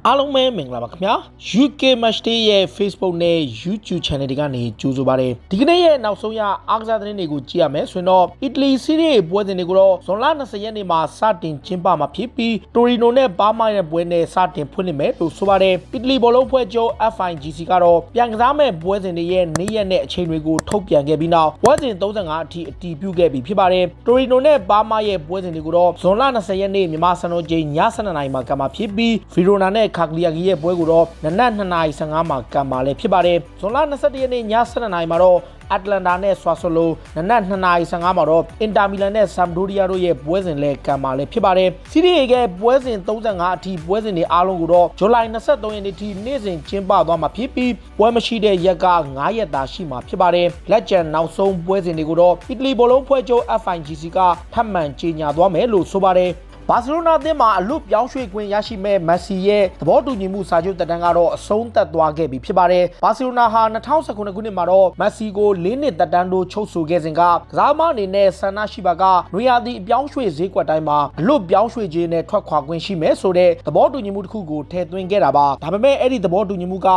အားလုံးပဲမင်္ဂလာပါခင်ဗျာ UK Match Day ရဲ့ Facebook နဲ့ YouTube Channel တွေကနေကြိုဆိုပါရစေဒီကနေ့ရဲ့နောက်ဆုံးရအားကစားသတင်းတွေကိုကြည့်ရမယ်ဆိုရင်တော့ Italy Serie A ပွဲစဉ်တွေကိုတော့ဇွန်လ20ရက်နေ့မှာစတင်ကျင်းပမှာဖြစ်ပြီး Torino နဲ့ဘားမားရဲ့ပွဲနဲ့စတင်ဖွင့်လှစ်မယ်လို့ဆိုပါတယ် Italy ဘောလုံးဖွဲ့ချုပ် FIGC ကတော့ပြန်ကစားမဲ့ပွဲစဉ်တွေရဲ့နေ့ရက်နဲ့အချိန်တွေကိုထုတ်ပြန်ခဲ့ပြီးနောက်ပွဲစဉ်35အထိအတည်ပြုခဲ့ပြီးဖြစ်ပါတယ် Torino နဲ့ဘားမားရဲ့ပွဲစဉ်တွေကိုတော့ဇွန်လ20ရက်နေ့မြန်မာစံတော်ချိန်ည7:00နာရီမှာကမ်းမှာဖြစ်ပြီး Verona နဲ့ခါကလီယာဂီရဲ့ပွဲကိုတော့နနက်2:15မှာကမ်းပါလဲဖြစ်ပါတယ်ဇွန်လ21ရက်နေ့ည7:00နာရီမှာတော့အတ္တလန်တာနဲ့ဆွာဆိုလိုနနက်2:15မှာတော့အင်တာမီလန်နဲ့ဆမ်ဒိုရီယာတို့ရဲ့ပွဲစဉ်လဲကမ်းပါလဲဖြစ်ပါတယ်စီးရီးရဲ့ပွဲစဉ်35အထိပွဲစဉ်တွေအားလုံးကိုတော့ဇူလိုင်23ရက်နေ့ထိနေ့စဉ်ကျင်းပသွားမှာဖြစ်ပြီးပွဲမရှိတဲ့ရက်က9ရက်သာရှိမှာဖြစ်ပါတယ်လက်ကျန်နောက်ဆုံးပွဲစဉ်တွေကိုတော့အီတလီဘောလုံးဖွဲ့ချုပ် FIGC ကထပ်မံကြေညာသွားမယ်လို့ဆိုပါတယ်ဘာစီလိုနာအသင်းမှာအလွတ်ပြောင်းရွှေ့ခွင့်ရရှိမဲ့မက်ဆီရဲ့သဘောတူညီမှုစာချုပ်တက်တန်းကတော့အဆုံးသတ်သွားခဲ့ပြီဖြစ်ပါတယ်။ဘာစီလိုနာဟာ2019ခုနှစ်မှာတော့မက်ဆီကို4နှစ်တက်တန်းတို့ချုပ်ဆိုခဲ့စဉ်ကစားမအနေနဲ့ဆန္ဒရှိပါကနွေရာသီအပြောင်းရွှေ့ဈေးကွက်တိုင်းမှာအလွတ်ပြောင်းရွှေ့ခြင်းနဲ့ထွက်ခွာခွင့်ရှိမယ်ဆိုတဲ့သဘောတူညီမှုတစ်ခုကိုထည့်သွင်းခဲ့တာပါ။ဒါပေမဲ့အဲ့ဒီသဘောတူညီမှုက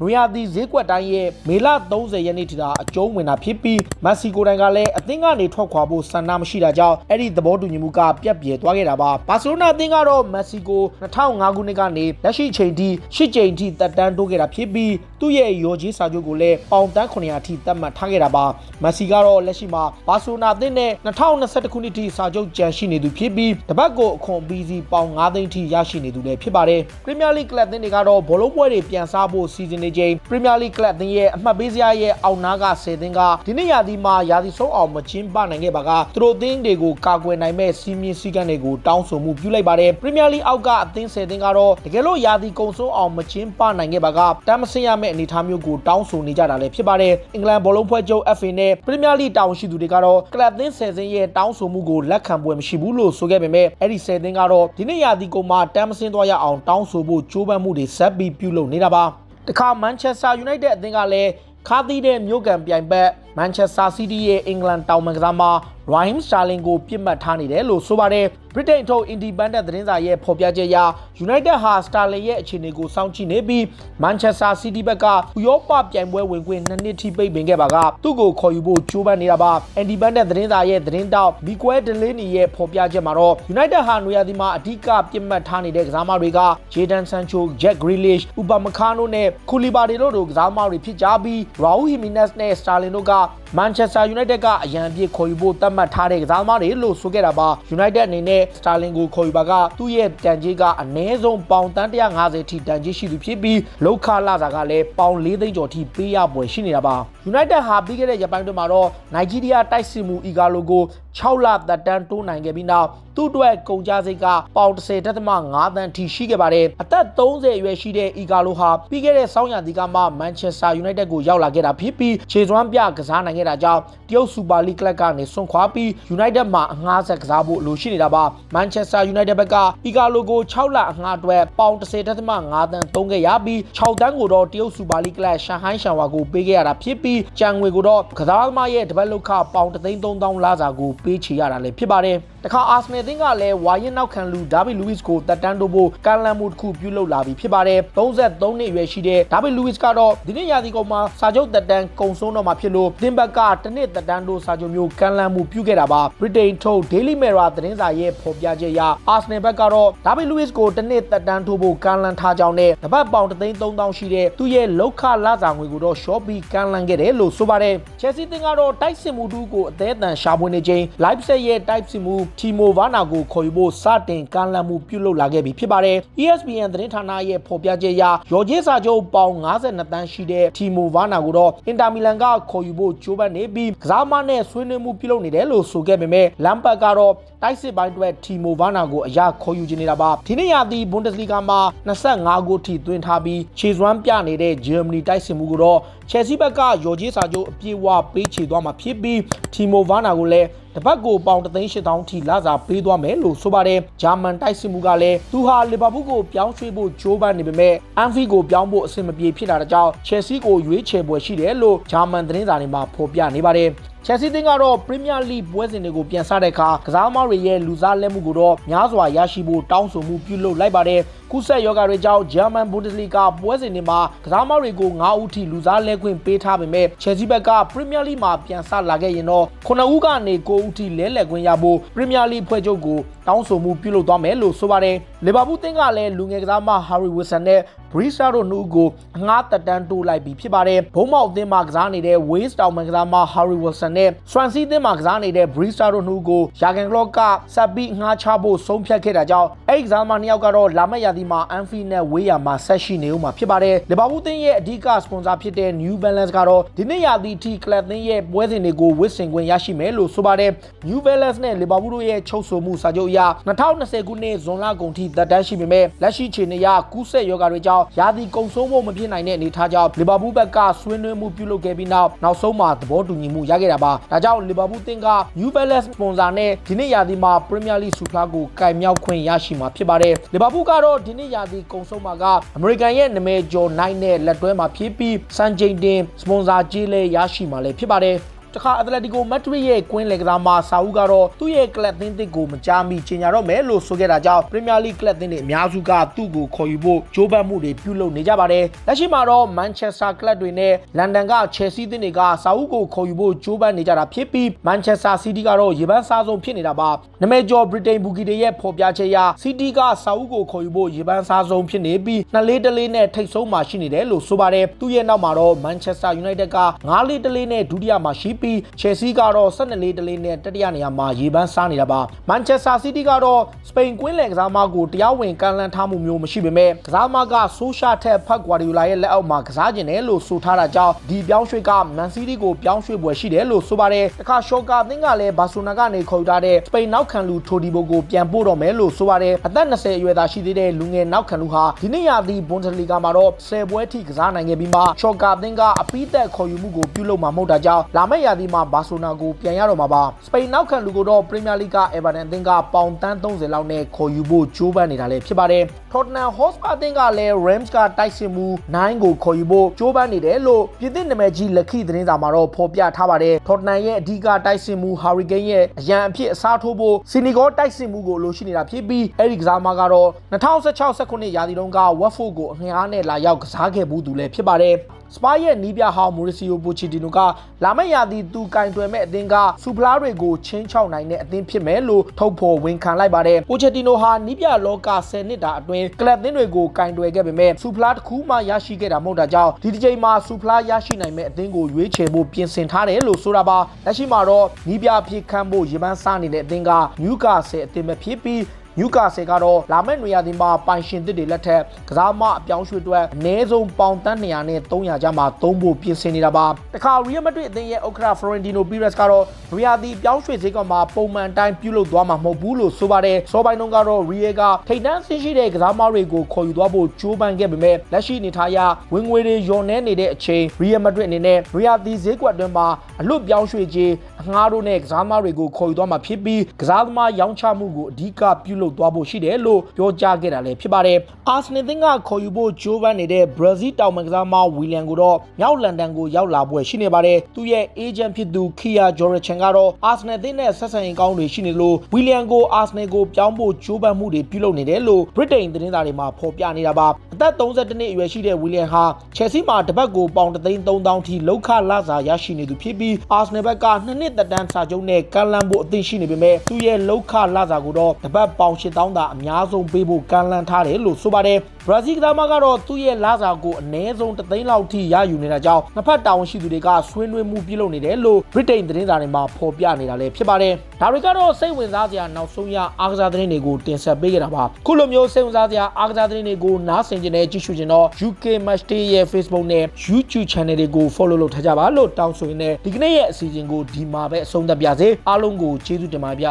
နွေရာသီဈေးကွက်တိုင်းရဲ့မေလ30ရက်နေ့ထိတာအကျုံးဝင်တာဖြစ်ပြီးမက်ဆီကိုတိုင်ကလည်းအသင်းကနေထွက်ခွာဖို့ဆန္ဒမရှိတာကြောင့်အဲ့ဒီသဘောတူညီမှုကပြတ်ပြဲသွားခဲ့တာပါဘာစီလိုနာအသင်းကတော့မက်ဆီကို2005ခုနှစ်ကနေလက်ရှိချိန်ထိ10ကြိမ်ထိတက်တန်းတိုးခဲ့တာဖြစ်ပြီးသူ့ရဲ့ရော်ကြီးစာချုပ်ကိုလည်းပေါင်တန်း900ထိသတ်မှတ်ထားခဲ့တာပါမက်ဆီကတော့လက်ရှိမှာဘာစီလိုနာအသင်းနဲ့2021ခုနှစ်ထိစာချုပ်ကြံရှိနေသူဖြစ်ပြီးတပတ်ကိုအခွန်ပြီးစီပေါင်9သိန်းထိရရှိနေသူလည်းဖြစ်ပါတယ်ပရီးမီယာလိကလပ်အသင်းတွေကတော့ဘောလုံးပွဲတွေပြန်စားဖို့စီစဉ်နေချိန်ပရီးမီယာလိကလပ်အသင်းရဲ့အမှတ်ပေးစရာရဲ့အောက်နားက10သင်းကဒီနေ့ရာသီမှာရာသီဆုံးအောင်မကျင်းပနိုင်ခဲ့ပါကသူတို့အသင်းတွေကိုကာကွယ်နိုင်မဲ့စီးမြင့်စည်းကမ်းတွေကိုတောင်းဆိုမှုပြုလိုက်ပါတယ်ပရီးမီယာလိအောက်ကအသင်း10သင်းကတော့တကယ်လို့ရာသီကုန်ဆုံးအောင်မကျင်းပနိုင်ခဲ့ပါကတမ်းမဆင်းရမယ့်အနေအထားမျိုးကိုတောင်းဆိုနေကြတာလည်းဖြစ်ပါတယ်အင်္ဂလန်ဘောလုံးဖွဲ့ချုပ် FA နဲ့ပရီးမီယာလိတာဝန်ရှိသူတွေကတော့ကလပ်အသင်း10သင်းရဲ့တောင်းဆိုမှုကိုလက်ခံပွဲမရှိဘူးလို့ဆိုခဲ့ပေမဲ့အဲ့ဒီ10သင်းကတော့ဒီနေ့ရာသီကုန်မှာတမ်းမဆင်းသွားရအောင်တောင်းဆိုဖို့ကြိုးပမ်းမှုတွေဆက်ပြီးပြုလုပ်နေတာပါတခါမန်ချက်စတာယူနိုက်တက်အသင်းကလည်းခါသီးတဲ့မြို့ကန်ပြိုင်ဘက်မန်ချက်စတာစီးတီးရဲ့အင်္ဂလန်တောင်မန်ကစားမှာRaheem Sterling ကိုပြစ်မှတ်ထားနေတယ်လို့ဆိုပါတယ်ဗြိတိန်ထုတ် Independent သတင်းစာရဲ့ဖော်ပြချက်အရ United ဟာ Sterling ရဲ့အခြေအနေကိုစောင့်ကြည့်နေပြီး Manchester City ဘက်ကဥရောပပြိုင်ပွဲဝင်ခွင့်2နှစ်ထိပိတ်ပင်ခဲ့ပါကသူ့ကိုခေါ်ယူဖို့ကြိုးပမ်းနေတာပါ Independent သတင်းစာရဲ့သတင်းတောက် Miguel Delaney ရဲ့ဖော်ပြချက်မှာတော့ United ဟာနွေရာသီမှာအဓိကပြစ်မှတ်ထားနေတဲ့ကစားသမားတွေက Jadon Sancho, Jack Grealish, Upamecano နဲ့ Koulibaly တို့ကစားသမားတွေဖြစ်ကြပြီး Raul Jimenez နဲ့ Sterling တို့က Manchester United ကအရန်အပြည့်ခေါ်ယူဖို့သတ်မှတ်ထားတဲ့ကစားသမားတွေလို့ဆိုခဲ့တာပါ United အနေနဲ့ Sterling ကိုခေါ်ယူပါကသူ့ရဲ့တန်ကြေးကအနည်းဆုံးပေါင်တန်း150ထိတန်ကြေးရှိသူဖြစ်ပြီးလောက်ခလာစာကလည်းပေါင်4သိန်းကျော်ထိပေးရပွဲရှိနေတာပါ United ဟာပြီးခဲ့တဲ့ရက်ပိုင်းတွင်မှာတော့ Nigeria တိုက်စစ်မှု Igalo ကို6လသက်တမ်းတိုးနိုင်ခဲ့ပြီးနောက်သူ့အတွက်ကုန်ကျစရိတ်ကပေါင် 10.5 သန်းထိရှိခဲ့ပါတယ်အသက်30အရွယ်ရှိတဲ့ Igalo ဟာပြီးခဲ့တဲ့ဆောင်းရာသီကမှ Manchester United ကိုရောက်လာခဲ့တာဖြစ်ပြီးခြေစွမ်းပြကစားနိုင်ခဲ့တာကြောင့်တရုတ် Super League ကလပ်ကနေဆွန့်ခွာပြီး United မှာအငှားဆက်ကစားဖို့လိုရှိနေတာပါ Manchester United ဘက်က Igalo ကို6လအငှားအတွက်ပေါင် 10.5 သန်းသုံးခဲ့ရပြီး6သန်းကိုတော့တရုတ် Super League ကလပ်ရှန်ဟိုင်းရှန်ဝါကိုပေးခဲ့ရတာဖြစ်ပြီးကျန်ငွေကိုတော့ကစားသမားရဲ့တပတ်လောက်ခပေါင် 3,300 လစာကိုပေးချေရတာလည်းဖြစ်ပါတယ်တခါအာဆနယ်အသင်းကလည်းဝါရင်နောက်ခံလူဒါဗစ်လူးစ်ကိုတက်တန်းတိုးဖို့ကမ်းလှမ်းမှုတစ်ခုပြုလုပ်လာပြီဖြစ်ပါတယ်33နှစ်အရွယ်ရှိတဲ့ဒါဗစ်လူးစ်ကတော့ဒီနေ့ရာသီကုန်မှာစာချုပ်တက်တန်းကုန်ဆုံးတော့မှာဖြစ်လို့သင်းဘက်ကတစ်နှစ်တက်တန်းတိုးစာချုပ်မျိုးကမ်းလှမ်းမှုပြုခဲ့တာပါဗြိတိန်ထုတ် Daily Mirror သတင်းစာရဲ့ဖော်ပြချက်အရအာဆနယ်ဘက်ကတော့ဒါဗစ်လူးစ်ကိုတစ်နှစ်တက်တန်းတိုးဖို့ကမ်းလှမ်းထားကြောင်းနဲ့တပတ်ပေါင် 3,300 ရှိတဲ့သူ့ရဲ့လောက်ခလစာငွေကိုတော့ရှော့ပြီးကမ်းလှမ်းခဲ့တယ်လို့ဆိုပါတယ် Chelsea သင်းကတော့တိုက်စစ်မှုတူကိုအသေးအတန်ရှာဖွေနေချိန် Leipzig ရဲ့တိုက်စစ်မှုTimo Werner ကိုခေါ်ယူဖို့စတင်ကမ်းလှမ်းမှုပြုလုပ်လာခဲ့ပြီဖြစ်ပါတယ် ESPN သတင်းဌာနရဲ့ဖော်ပြချက်အရရော်ဂျေစာချုပ်ပေါင်52သန်းရှိတဲ့ Timo Werner ကိုတော့အင်တာမီလန်ကခေါ်ယူဖို့ကြိုးပမ်းနေပြီးကစားမနဲ့ဆွေးနွေးမှုပြုလုပ်နေတယ်လို့ဆိုခဲ့ပေမဲ့လမ်ပတ်ကတော့တိုက်စစ်ပိုင်းအတွက် Timo Werner ကိုအရခေါ်ယူနေတာပါဒီနေ့ရာသီ Bundesliga မှာ25ဂိုးထိသွင်းထားပြီးခြေစွမ်းပြနေတဲ့ Germany တိုက်စစ်မှုကိုတော့ Chelsea ဘက်ကရော်ဂျေစာချုပ်အပြည့်အဝပေးချေသွားမှာဖြစ်ပြီး Timo Werner ကိုလည်းတပတ်ကိုပေါင် 3,800 ထိလစာပေးသွားမယ်လို့ဆိုပါတယ်ဂျာမန်တိုက်စစ်မှုကလည်းသူဟာလီဗာပူးကိုပြောင်းရွှေ့ဖို့ကြိုးပမ်းနေပေမဲ့အန်ဖီကိုပြောင်းဖို့အဆင်မပြေဖြစ်တာကြောင့် Chelsea ကိုရွေးချယ်ပွဲရှိတယ်လို့ဂျာမန်သတင်းစာတွေမှာဖော်ပြနေပါတယ် Chelsea အသင်းကတော့ Premier League ပွဲစဉ်တွေကိုပြန်ဆတဲ့အခါကစားသမားတွေရဲ့လူစားလက်မှုကိုတော့များစွာရရှိဖို့တောင်းဆိုမှုပြုလုပ်လိုက်ပါတယ်။ကူးစက်ရောဂါတွေကြောင့် German Bundesliga ပွဲစဉ်တွေမှာကစားသမားတွေကို9ဦးထိလူစားလဲခွင့်ပေးထားပေမဲ့ Chelsea ဘက်က Premier League မှာပြန်ဆလာခဲ့ရင်တော့9ဦးကနေ9ဦးထိလဲလှယ်ခွင့်ရဖို့ Premier League ဖွဲ့ချုပ်ကိုတောင်းဆိုမှုပြုလုပ်သွားမယ်လို့ဆိုပါတယ်။ Liverpool အသင်းကလည်းလူငယ်ကစားသမား Harry Wilson နဲ့ Brisa တို့2ဦးကိုအငှားတက်တန်းတိုးလိုက်ပြီးဖြစ်ပါတယ်။ဘုံမောက်အသင်းမှာကစားနေတဲ့ Wales တောင်ပိုင်းကစားသမား Harry Wilson နဲ့ Swansea အသင်းမှာကစားနေတဲ့ Brisa တို့2ဦးကိုJurgen Kloppကဆက်ပြီးငှားချဖို့ဆုံးဖြတ်ခဲ့တာကြောင့်အဲ့ဒီကစားသမား2ယောက်ကတော့လာမယ့်ရာသီမှာ Anfield နဲ့ဝေးရာမှာဆက်ရှိနေဦးမှာဖြစ်ပါတယ်။ Liverpool အသင်းရဲ့အဓိကစပွန်ဆာဖြစ်တဲ့ New Balance ကတော့ဒီနှစ်ရာသီထိကလပ်အသင်းရဲ့ပွဲစဉ်တွေကိုဝစ်ဆင်ခွင့်ရရှိမယ်လို့ဆိုပါတယ်။ New Balance နဲ့ Liverpool တို့ရဲ့ချုပ်ဆိုမှုစာချုပ်အရ2020ခုနှစ်ဇွန်လကုန်ထိသက်တမ်းရှိပေမဲ့လက်ရှိချိန်အရကူးစက်ရောဂါတွေကြောင့်ရာသီကုန်ဆုံးဖို့မဖြစ်နိုင်တဲ့အနေအထားကြောင့် Liverpool ဘက်ကဆွေးနွေးမှုပြုလုပ်ခဲ့ပြီးနောက်ဆုံးမှာသဘောတူညီမှုရခဲ့တာပါ။ဒါကြောင့် Liverpool အသင်းက New Balance စပွန်ဆာနဲ့ဒီနှစ်ရာသီမှာ Premier League ဆုဖလားကိုကင်မြောက်ခွင့်ရရှိမှာဖြစ်ပါတယ်။ Liverpool ကတော့ဒီနှစ်ရာသီကုန်ဆုံးမှာကအမေရိကန်ရဲ့နာမည်ကျော် Nike နဲ့လက်တွဲမှာဖြစ်ပြီးစံချိန်တင်စပွန်ဆာကြေးလည်းရရှိမှာလည်းဖြစ်ပါတယ်။တခါအက်တလက်တီကိုမက်ဒရစ်ရဲ့ကွင်းလေကစားမဆာဦးကတော့သူ့ရဲ့ကလပ်သင်းသစ်ကိုမကြားမိချင်ကြတော့မယ်လို့ဆိုခဲ့တာကြောင့်ပရီးမီယာလိကလပ်သင်းတွေအများစုကသူ့ကိုခေါ်ယူဖို့ကြိုးပမ်းမှုတွေပြုလုပ်နေကြပါတယ်။လက်ရှိမှာတော့မန်ချက်စတာကလပ်တွေနဲ့လန်ဒန်ကချယ်ဆီသင်းတွေကဆာဦးကိုခေါ်ယူဖို့ကြိုးပမ်းနေကြတာဖြစ်ပြီးမန်ချက်စတာစီးတီးကတော့ရေပန်းစားဆုံးဖြစ်နေတာပါ။နာမည်ကျော်ဗြိတိန်ဘူကီတွေရဲ့ဖော်ပြချက်အရစီးတီးကဆာဦးကိုခေါ်ယူဖို့ရေပန်းစားဆုံးဖြစ်နေပြီး2-4နဲ့ထိပ်ဆုံးမှာရှိနေတယ်လို့ဆိုပါတယ်။သူ့ရဲ့နောက်မှာတော့မန်ချက်စတာယူနိုက်တက်က9-4နဲ့ဒုတိယမှာရှိပြီးချယ်ဆီကတော့12-4နဲ့တတိယနေရာမှာရေပန်းစားနေတာပါမန်ချက်စတာစီးတီးကတော့စပိန်ကွင်းလယ်ကစားသမားကိုတရားဝင်ကမ်းလှမ်းထားမှုမျိုးမရှိပေမဲ့ကစားသမားကဆိုရှာထက်ဖက်ဂွာဒီယိုလာရဲ့လက်အောက်မှာကစားကျင်တယ်လို့ဆိုထားတာကြောင့်ဒီပြောင်းရွှေ့ကမန်စီးတီးကိုပြောင်းရွှေ့ပွဲရှိတယ်လို့ဆိုပါတယ်တခါရှော့ကာအသင်းကလည်းဘာဆိုနာကနေခေါ်ထားတဲ့စပိန်နောက်ခံလူထိုဒီဘိုကိုပြန်ပို့တော့မယ်လို့ဆိုပါတယ်အသက်20အရွယ်သားရှိသေးတဲ့လူငယ်နောက်ခံလူဟာဒီနေ့ရာသီဘွန်ဒက်လီဂါမှာတော့10ပွဲထိကစားနိုင်ခဲ့ပြီးမှရှော့ကာအသင်းကအပိသက်ခေါ်ယူမှုကိုပြုလုပ်မှာမဟုတ်တာကြောင့်လာမယ့်ရာသီမှာဘာဆိုနာကိုပြန်ရတော့မှာပါစပိန်နောက်ခံလူကိုတော့ပရီးမီယာလိကအေဗာတန်အသင်းကပေါင်တန်း30လောက်နဲ့ခေါ်ယူဖို့ကြိုးပမ်းနေတာလည်းဖြစ်ပါတယ်ထော်တနမ်ဟော့စပါအသင်းကလည်း Rams ကတိုက်စစ်မှု9ကိုခေါ်ယူဖို့ကြိုးပမ်းနေတယ်လို့ပြည်သစ်နာမည်ကြီးလက်ခိသတင်းစာမှာတော့ဖော်ပြထားပါတယ်ထော်တနမ်ရဲ့အဓိကတိုက်စစ်မှု Hurricane ရဲ့အရန်အဖြစ်အစားထိုးဖို့စီနီဂေါတိုက်စစ်မှုကိုလိုရှိနေတာဖြစ်ပြီးအဲ့ဒီကစားသမားကတော့2016-19ရာသီတုန်းကဝက်ဖို့ကိုအငှားနဲ့လာရောက်ကစားခဲ့ဘူးသူလည်းဖြစ်ပါတယ်စပါရဲ့နီးပြဟောင်းမိုရီစီယိုပိုချီတီနိုကလာမယ့်ရာသီသူကင်တွယ်မဲ့အသင်းကစူဖလားတွေကိုချင်းချောက်နိုင်တဲ့အသင်းဖြစ်မယ်လို့ထုတ်ဖော်ဝန်ခံလိုက်ပါတယ်ပိုချီတီနိုဟာနီးပြလောက10နှစ်တာအတွင်းကလပ်အသင်းတွေကိုကင်တွယ်ခဲ့ပေမဲ့စူဖလားတစ်ခုမှရရှိခဲ့တာမဟုတ်တာကြောင့်ဒီတစ်ချိန်မှာစူဖလားရရှိနိုင်မဲ့အသင်းကိုရွေးချယ်ဖို့ပြင်ဆင်ထားတယ်လို့ဆိုတာပါလက်ရှိမှာတော့နီးပြဖြစ်ခန့်ဖို့ရေပန်းစားနေတဲ့အသင်းကနျူကာဆယ်အသင်းပဲဖြစ်ပြီးနျူကာဆယ်ကတော့လာမယ့်နွေရာသီမှာပိုင်ရှင်သစ်တွေလက်ထက်ကစားမအပြောင်းရွှေ့အတွက်အနည်းဆုံးပေါင်တန်း200နဲ့300ကျမှသုံးဖို့ပြင်ဆင်နေတာပါတခါရီယယ်မက်ဒရစ်အသင်းရဲ့ဥက္ကဋ္ဌဖလိုရင်တီနိုပီရက်စ်ကတော့နွေရာသီပြောင်းရွှေ့ဈေးကွက်မှာပုံမှန်တိုင်းပြုလုပ်သွားမှာမဟုတ်ဘူးလို့ဆိုပါတယ်စောပိုင်းတုန်းကတော့ရီယယ်ကထိပ်တန်းဆင်းရှိတဲ့ကစားမတွေကိုခေါ်ယူသွားဖို့ကြိုးပမ်းခဲ့ပေမဲ့လက်ရှိအနေထားအရဝင်ငွေတွေလျော့နှဲနေတဲ့အချိန်ရီယယ်မက်ဒရစ်အနေနဲ့နွေရာသီဈေးကွက်အတွင်းမှာအလွတ်ပြောင်းရွှေ့ခြင်းအငှားတို့နဲ့ကစားသမားတွေကိုခေါ်ယူသွားမှာဖြစ်ပြီးကစားသမားရောင်းချမှုကိုအဓိကပြုလုပ်သွားဖို့ရှိတယ်လို့ပြောကြားခဲ့တာလည်းဖြစ်ပါတယ်။အာဆနယ်သင်းကခေါ်ယူဖို့ဂျိုးပန်းနေတဲ့ဘရာဇီးတောင်ပိုင်းကစားသမားဝီလျံကိုတော့မြောက်လန်ဒန်ကိုရောက်လာပွဲရှိနေပါတယ်။သူ့ရဲ့အေဂျင့်ဖြစ်သူခီယာဂျော်ရချန်ကတော့အာဆနယ်သင်းနဲ့ဆက်ဆံရေးကောင်းတွေရှိနေလို့ဝီလျံကိုအာဆနယ်ကိုပြောင်းဖို့ဂျိုးပန်းမှုတွေပြုလုပ်နေတယ်လို့ဗြိတိန်သတင်းစာတွေမှာဖော်ပြနေတာပါ။အသက်32နှစ်အရွယ်ရှိတဲ့ဝီလျံဟာချယ်ဆီမှာတစ်ပတ်ကိုပေါင်3,300,000ထိလောက်ခလစာရရှိနေသူဖြစ်ပြီးအာဆနယ်ဘက်က2နှစ်သက်တမ်းစာချုပ်နဲ့ကန်လန်ဖို့အသင့်ရှိနေပေမဲ့သူ့ရဲ့လောက်ခလစာကိုတော့တစ်ပတ်ပေါင်8,000သာအများဆုံးပေးဖို့ကမ်းလှမ်းထားတယ်လို့ဆိုပါတယ်ဘရာဇီးကစားသမားကတော့သူ့ရဲ့လစာကိုအနည်းဆုံး3သိန်းလောက်ထိရယူနေတာကြောင့်နှစ်ဖက်တာဝန်ရှိသူတွေကဆွေးနွေးမှုပြုလုပ်နေတယ်လို့ဗြိတိန်သတင်းစာတွေမှာဖော်ပြနေတာလည်းဖြစ်ပါတယ်ဒါတွေကတော့စိတ်ဝင်စားစရာနောက်ဆုံးရအားကစားသတင်းတွေကိုတင်ဆက်ပေးခဲ့တာပါခုလိုမျိုးစိတ်ဝင်စားစရာအားကစားသတင်းတွေကိုနားဆင်ကြတဲ့ကြည့်ရှုကြတော့ UK Match Day ရဲ့ Facebook နဲ့ YouTube Channel တွေကို Follow လုပ်ထားကြပါလို့တောင်းဆိုရင်းနဲ့ဒီကနေ့ရဲ့အစီအစဉ်ကိုဒီမှာပဲအဆုံးသတ်ပါစေအားလုံးကိုကျေးဇူးတင်ပါတယ်ဗျ